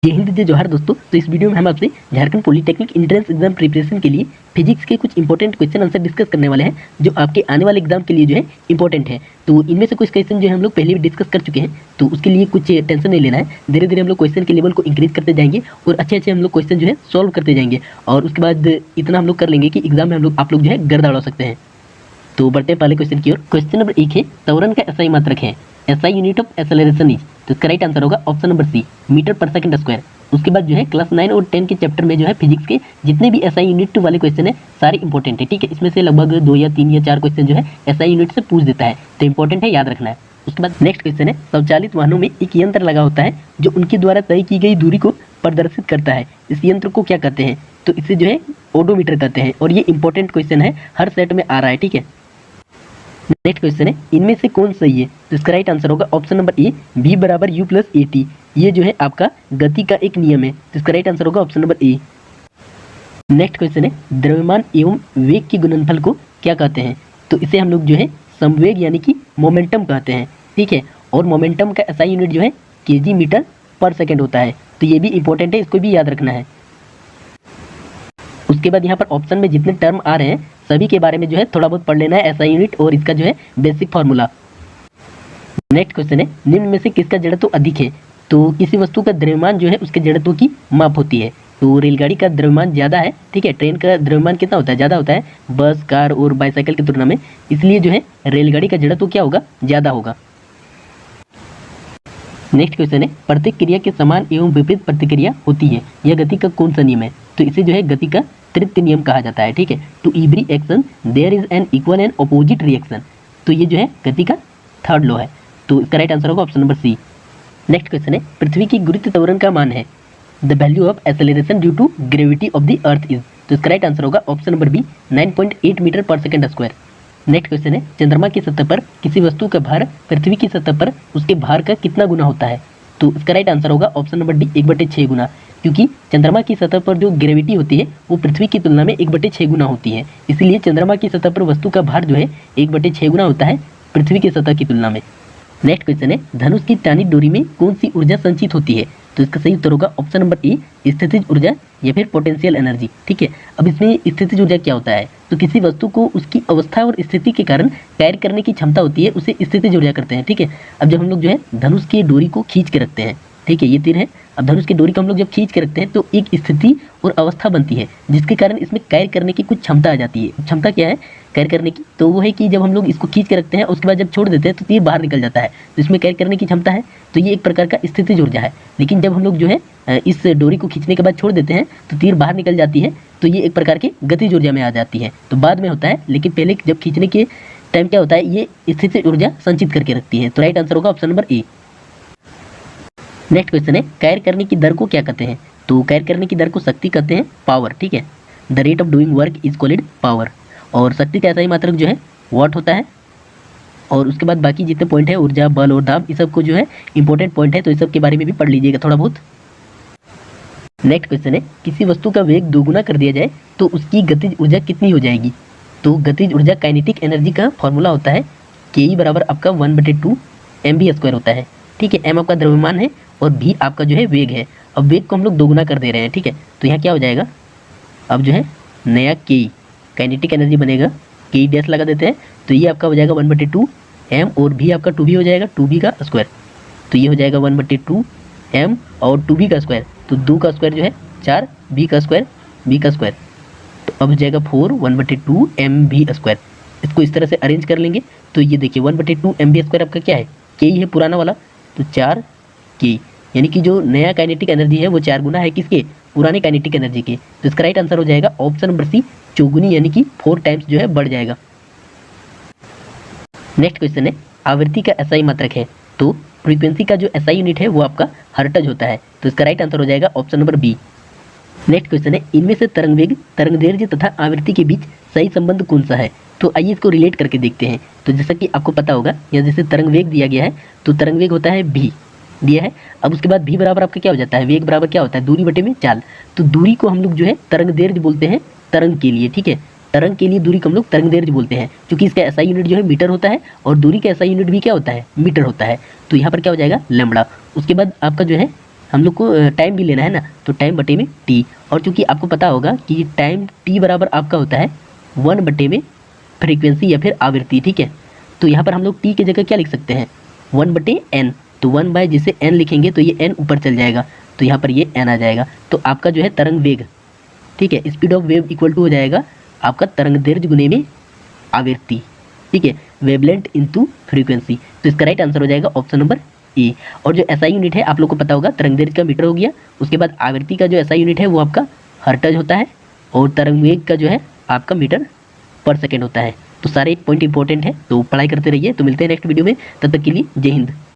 ये हिंद जय जोहार दोस्तों। तो इस वीडियो में हम आपसे Jharkhand polytechnic entrance exam preparation के लिए फिजिक्स के कुछ इंपॉर्टेंट क्वेश्चन आंसर डिस्कस करने वाले हैं, जो आपके आने वाले एग्जाम के लिए जो है इंपॉर्टेंट है। तो इनमें से कुछ क्वेश्चन जो है हम लोग पहले भी डिस्कस कर चुके हैं, तो उसके लिए कुछ टेंशन नहीं लेना है। धीरे धीरे हम लोग क्वेश्चन के लेवल को इंक्रीज करते जाएंगे और अच्छे अच्छे हम लोग क्वेश्चन जो है सॉल्व करते जाएंगे, और उसके बाद इतना हम लोग कर लेंगे कि एग्जाम में आप लोग जो है गर्दा उड़ा सकते हैं। तो बढ़ते हैं पहले क्वेश्चन की ओर। क्वेश्चन नंबर 1 है, त्वरण का एसआई मात्रक है। SI unit of acceleration is, तो इसका राइट आंसर होगा ऑप्शन नंबर सी, मीटर पर सेकंड स्क्वायर। उसके बाद जो है क्लास 9 और 10 के चैप्टर में जो है फिजिक्स के जितने भी एसआई यूनिट वाले क्वेश्चन है सारे इंपॉर्टेंट है, ठीक है। इसमें से लगभग 2 या 3 या 4 क्वेश्चन जो है एसआई यूनिट से पूछ देता है, तो इंपॉर्टेंट है, याद रखना है। उसके बाद नेक्स्ट क्वेश्चन है, स्वचालित वाहनों में एक यंत्र लगा होता है जो उनके द्वारा तय की गई दूरी को प्रदर्शित करता है। इस यंत्र को क्या कहते हैं? तो इसे जो है ओडोमीटर कहते हैं, और ये इंपॉर्टेंट क्वेश्चन है, हर सेट में आ रहा है, ठीक है। नेक्स्ट क्वेश्चन है, इनमें से कौन सही है? तो इसका राइट आंसर होगा ऑप्शन नंबर ए, बी बराबर यू प्लस ए टी। ये जो है आपका गति का एक नियम है, तो इसका राइट आंसर होगा option number A. Next question है, द्रव्यमान एवं वेग के गुणनफल को क्या कहते हैं? तो इसे हम लोग जो है संवेग यानी कि मोमेंटम कहते हैं, ठीक है। और मोमेंटम का एसआई यूनिट जो है केजी मीटर पर सेकेंड होता है, तो ये भी इंपॉर्टेंट है, इसको भी याद रखना है। उसके बाद यहाँ पर ऑप्शन में जितने टर्म आ रहे हैं सभी के बारे में जो है थोड़ा बहुत पढ़ लेना है, एसआई यूनिट और इसका जो है बेसिक फार्मूला। नेक्स्ट क्वेश्चन है, निम्न में से किसका जड़त्व अधिक है? तो किसी वस्तु का द्रव्यमान जो है उसके जड़त्व की माप होती है। तो रेलगाड़ी का द्रव्यमान ज़्यादा है, ठीक है। ट्रेन का द्रव्यमान कितना होता है? ज़्यादा होता है बस, कार और बाईसाइकिल की तुलना में, इसलिए जो है रेलगाड़ी का जड़त्व क्या होगा? ज़्यादा होगा। नेक्स्ट क्वेश्चन है, प्रत्येक क्रिया के समान एवं विपरीत प्रतिक्रिया होती है, यह गति का कौन सा नियम है? तो इसे जो है गति का तृतीय नियम कहा जाता है, ठीक है। To every action there is an equal and opposite reaction, तो ये जो है गति का थर्ड लॉ है, तो इसका राइट आंसर होगा option number C. Next question है, पृथ्वी की गुरुत्व त्वरण का मान है, the value of acceleration due to gravity of the earth is, तो इसका राइट आंसर होगा option number B, 9.8 metre per second square. Next question है, चंद्रमा की सतह पर किसी वस्तु का भार पृथ्वी की सतह पर उसके भार का कितना गुना होता है? तो इसका राइट आंसर होगा ऑप्शन नंबर डी, 1/6 गुना, क्योंकि चंद्रमा की सतह पर जो ग्रेविटी होती है वो पृथ्वी की तुलना में 1/6 गुना होती है, इसलिए चंद्रमा की सतह पर वस्तु का भार जो है 1/6 गुना होता है पृथ्वी की सतह की तुलना में। नेक्स्ट क्वेश्चन है, धनुष की टानी डोरी में कौन सी ऊर्जा संचित होती है? तो इसका सही उत्तर होगा ऑप्शन नंबर ए, स्थितिज ऊर्जा या फिर पोटेंशियल एनर्जी, ठीक है। अब इसमें स्थितिज ऊर्जा क्या होता है? तो किसी वस्तु को उसकी अवस्था और स्थिति के कारण कार्य करने की क्षमता होती है, उसे स्थितिज ऊर्जा करते हैं, ठीक है। अब जब हम लोग जो है धनुष की डोरी को खींच के रखते हैं, ठीक है, ये तीर है। अब धनुष की डोरी को हम लोग जब खींच के रखते हैं तो एक स्थिति और अवस्था बनती है, जिसके कारण इसमें कार्य करने की कुछ क्षमता आ जाती है। क्षमता क्या है कार्य करने की? तो वो है कि जब हम लोग इसको खींच के रखते हैं उसके बाद जब छोड़ देते हैं तो तीर बाहर निकल जाता है, तो इसमें कार्य करने की क्षमता है, तो ये एक प्रकार का स्थितिज ऊर्जा है। लेकिन जब हम लोग जो है इस डोरी को खींचने के बाद छोड़ देते हैं तो तीर बाहर निकल जाती है, तो ये एक प्रकार की गतिज ऊर्जा में आ जाती है। तो बाद में होता है, लेकिन पहले जब खींचने के टाइम क्या होता है, ये स्थितिज ऊर्जा संचित करके रखती है, तो राइट आंसर होगा option number A. Next question है, कार्य करने की दर को क्या कहते हैं? तो कार्य करने की दर को शक्ति कहते हैं, पावर, ठीक है। The rate of doing work is called power, और शक्ति का एसआई मात्रक जो है वाट होता है। और उसके बाद बाकी जितने पॉइंट है, ऊर्जा, बल और दाब, इस सब को जो है इंपॉर्टेंट पॉइंट है, तो इस सब के बारे में भी पढ़ लीजिएगा थोड़ा बहुत। नेक्स्ट क्वेश्चन है, किसी वस्तु का वेग दोगुना कर दिया जाए तो उसकी गतिज ऊर्जा कितनी हो जाएगी? तो गतिज ऊर्जा काइनेटिक एनर्जी का फॉर्मूला होता है के बराबर आपका 1/2 mv² होता है, ठीक है। m आपका द्रव्यमान है और v आपका जो है वेग है। अब वेग को हम लोग दोगुना कर दे रहे हैं, ठीक है, तो यहाँ क्या हो जाएगा? अब जो है नया के काइनेटिक एनर्जी बनेगा, के डैश लगा देते हैं, तो ये आपका हो जाएगा 1/2 m, और v आपका 2v हो जाएगा, 2v का स्क्वायर, तो ये हो जाएगा 1/2 m और 2v का स्क्वायर, तो 2 का स्क्वायर जो है 4, v का स्क्वायर, v का स्क्वायर, तो अब हो जाएगा 4 1/2 mv²। इसको इस तरह से अरेंज कर लेंगे, तो ये देखिए 1/2 mv² आपका क्या है? के ही है पुराना वाला, तो 4 के, यानी कि जो नया काइनेटिक एनर्जी है वो 4 गुना है किसके? पुराने काइनेटिक एनर्जी के। तो इसका राइट आंसर हो जाएगा ऑप्शन नंबर सी, 4 गुनी, यानी कि 4 टाइम्स जो है बढ़ जाएगा। नेक्स्ट क्वेश्चन है, आवृत्ति का एसआई मात्रक है, तो फ्रीक्वेंसी का जो एसआई यूनिट है वो आपका हर्ट्ज होता है, तो इसका राइट आंसर हो जाएगा option number B. Next question है, इनमें से तरंग वेग, तरंग दैर्ध्य तथा आवृत्ति के बीच सही संबंध कौन सा है? तो आइए इसको रिलेट करके देखते हैं। तो जैसा कि आपको पता होगा, या जैसे तरंग वेग दिया गया है, तो तरंग वेग होता है v दिया है। अब उसके बाद v बराबर आपका क्या हो जाता है? वेग बराबर क्या होता है? दूरी बटे में चाल। तो दूरी को हम लोग जो है तरंग दैर्ध्य बोलते हैं तरंग के लिए, ठीक है। तरंग के लिए दूरी को हम लोग तरंग दैर्ध्य बोलते हैं, क्योंकि इसका एसआई यूनिट जो है मीटर होता है, और दूरी का एसआई यूनिट भी क्या होता है? मीटर होता है। तो यहाँ पर क्या हो जाएगा? लैम्बडा। उसके बाद आपका जो है हम लोग को टाइम भी लेना है ना, तो टाइम बटे में टी। और चूंकि आपको पता होगा कि टाइम टी बराबर आपका होता है 1 बटे में फ्रीक्वेंसी या फिर आवृत्ति, ठीक है। तो यहाँ पर हम लोग टी की जगह क्या लिख सकते हैं, 1 बटे एन। तो 1 बाय जिसे एन लिखेंगे तो ये एन ऊपर चल जाएगा, तो यहाँ पर ये एन आ जाएगा। तो आपका जो है तरंग वेग, ठीक है, speed of wave equal to हो जाएगा आपका तरंग दैर्ध्य गुने में आवृत्ति, ठीक है, वेवलेंथ इनटू फ्रीक्वेंसी। तो इसका राइट आंसर हो जाएगा ऑप्शन नंबर ए। और जो एसआई यूनिट है आप लोग को पता होगा, तरंग दैर्ध्य का मीटर हो गया, उसके बाद आवृत्ति का जो एसआई यूनिट है वो आपका हर्ट्ज होता है, और तरंग वेग का जो है आपका मीटर पर सेकेंड होता है। तो सारे पॉइंट इंपॉर्टेंट है, तो पढ़ाई करते रहिए। तो मिलते हैं नेक्स्ट वीडियो में, तब तक के लिए जय हिंद।